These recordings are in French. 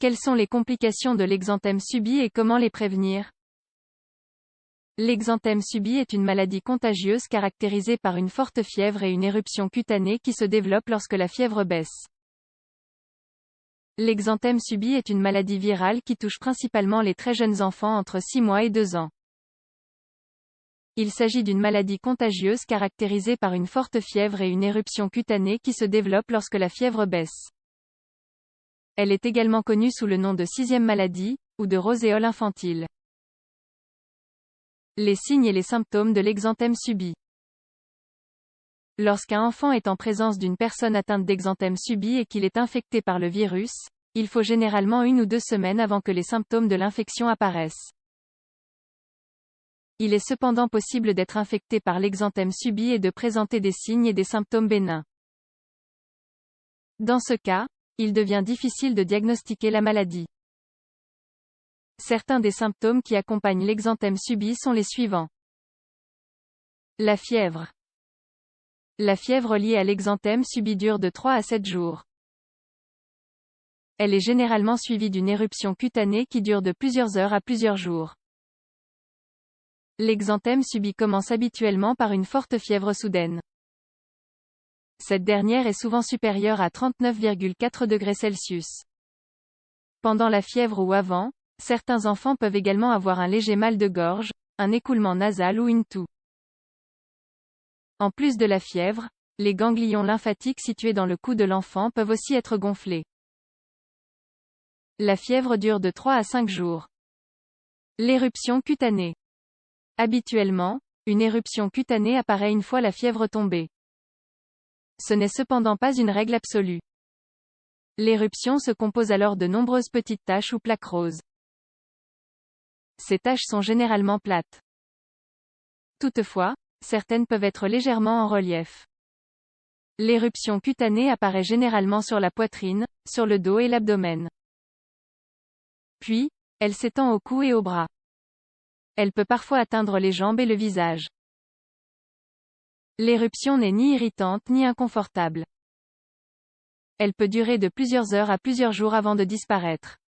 Quelles sont les complications de l'exanthème subi et comment les prévenir? L'exanthème subi est une maladie contagieuse caractérisée par une forte fièvre et une éruption cutanée qui se développe lorsque la fièvre baisse. L'exanthème subi est une maladie virale qui touche principalement les très jeunes enfants entre 6 mois et 2 ans. Il s'agit d'une maladie contagieuse caractérisée par une forte fièvre et une éruption cutanée qui se développe lorsque la fièvre baisse. Elle est également connue sous le nom de sixième maladie, ou de roséole infantile. Les signes et les symptômes de l'exanthème subi. Lorsqu'un enfant est en présence d'une personne atteinte d'exanthème subi et qu'il est infecté par le virus, il faut généralement 1 ou 2 semaines avant que les symptômes de l'infection apparaissent. Il est cependant possible d'être infecté par l'exanthème subi et de présenter des signes et des symptômes bénins. Dans ce cas, il devient difficile de diagnostiquer la maladie. Certains des symptômes qui accompagnent l'exanthème subi sont les suivants. La fièvre. La fièvre liée à l'exanthème subi dure de 3 à 7 jours. Elle est généralement suivie d'une éruption cutanée qui dure de plusieurs heures à plusieurs jours. L'exanthème subi commence habituellement par une forte fièvre soudaine. Cette dernière est souvent supérieure à 39,4 degrés Celsius. Pendant la fièvre ou avant, certains enfants peuvent également avoir un léger mal de gorge, un écoulement nasal ou une toux. En plus de la fièvre, les ganglions lymphatiques situés dans le cou de l'enfant peuvent aussi être gonflés. La fièvre dure de 3 à 5 jours. L'éruption cutanée. Habituellement, une éruption cutanée apparaît une fois la fièvre tombée. Ce n'est cependant pas une règle absolue. L'éruption se compose alors de nombreuses petites taches ou plaques roses. Ces taches sont généralement plates. Toutefois, certaines peuvent être légèrement en relief. L'éruption cutanée apparaît généralement sur la poitrine, sur le dos et l'abdomen. Puis, elle s'étend au cou et aux bras. Elle peut parfois atteindre les jambes et le visage. L'éruption n'est ni irritante ni inconfortable. Elle peut durer de plusieurs heures à plusieurs jours avant de disparaître.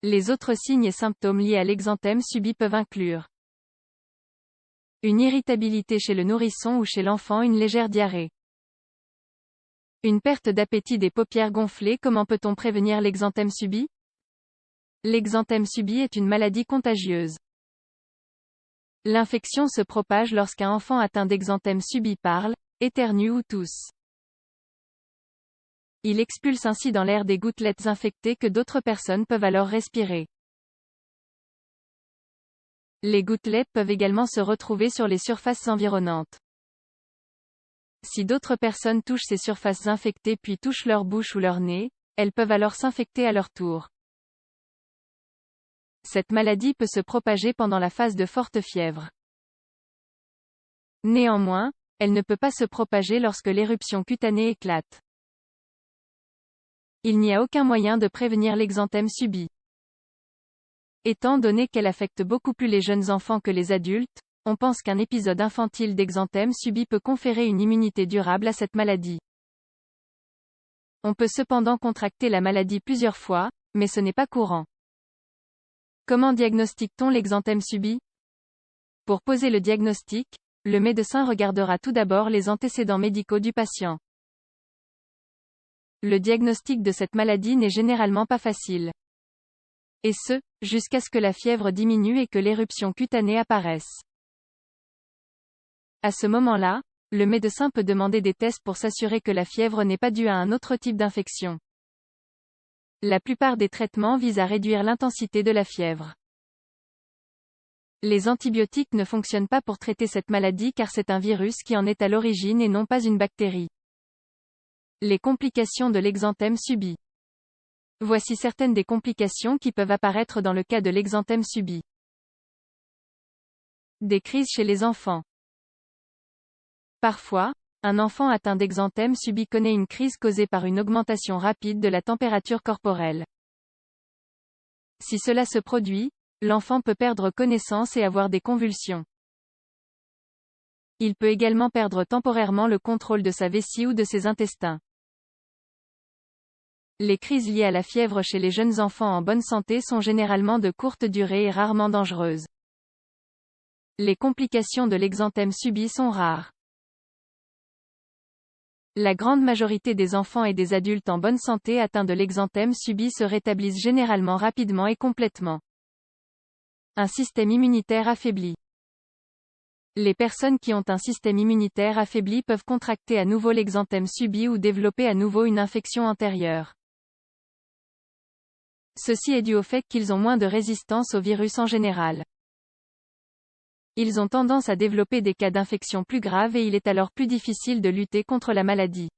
Les autres signes et symptômes liés à l'exanthème subi peuvent inclure une irritabilité chez le nourrisson ou chez l'enfant, une légère diarrhée. Une perte d'appétit, des paupières gonflées. Comment peut-on prévenir l'exanthème subi? L'exanthème subi est une maladie contagieuse. L'infection se propage lorsqu'un enfant atteint d'exanthème subi parle, éternue ou tousse. Il expulse ainsi dans l'air des gouttelettes infectées que d'autres personnes peuvent alors respirer. Les gouttelettes peuvent également se retrouver sur les surfaces environnantes. Si d'autres personnes touchent ces surfaces infectées puis touchent leur bouche ou leur nez, elles peuvent alors s'infecter à leur tour. Cette maladie peut se propager pendant la phase de forte fièvre. Néanmoins, elle ne peut pas se propager lorsque l'éruption cutanée éclate. Il n'y a aucun moyen de prévenir l'exanthème subi. Étant donné qu'elle affecte beaucoup plus les jeunes enfants que les adultes, on pense qu'un épisode infantile d'exanthème subi peut conférer une immunité durable à cette maladie. On peut cependant contracter la maladie plusieurs fois, mais ce n'est pas courant. Comment diagnostique-t-on l'exanthème subi? Pour poser le diagnostic, le médecin regardera tout d'abord les antécédents médicaux du patient. Le diagnostic de cette maladie n'est généralement pas facile. Et ce, jusqu'à ce que la fièvre diminue et que l'éruption cutanée apparaisse. À ce moment-là, le médecin peut demander des tests pour s'assurer que la fièvre n'est pas due à un autre type d'infection. La plupart des traitements visent à réduire l'intensité de la fièvre. Les antibiotiques ne fonctionnent pas pour traiter cette maladie car c'est un virus qui en est à l'origine et non pas une bactérie. Les complications de l'exanthème subi. Voici certaines des complications qui peuvent apparaître dans le cas de l'exanthème subi. Des crises chez les enfants. Parfois, un enfant atteint d'exanthème subi connaît une crise causée par une augmentation rapide de la température corporelle. Si cela se produit, l'enfant peut perdre connaissance et avoir des convulsions. Il peut également perdre temporairement le contrôle de sa vessie ou de ses intestins. Les crises liées à la fièvre chez les jeunes enfants en bonne santé sont généralement de courte durée et rarement dangereuses. Les complications de l'exanthème subi sont rares. La grande majorité des enfants et des adultes en bonne santé atteints de l'exanthème subi se rétablissent généralement rapidement et complètement. Un système immunitaire affaibli. Les personnes qui ont un système immunitaire affaibli peuvent contracter à nouveau l'exanthème subi ou développer à nouveau une infection antérieure. Ceci est dû au fait qu'ils ont moins de résistance au virus en général. Ils ont tendance à développer des cas d'infection plus graves et il est alors plus difficile de lutter contre la maladie.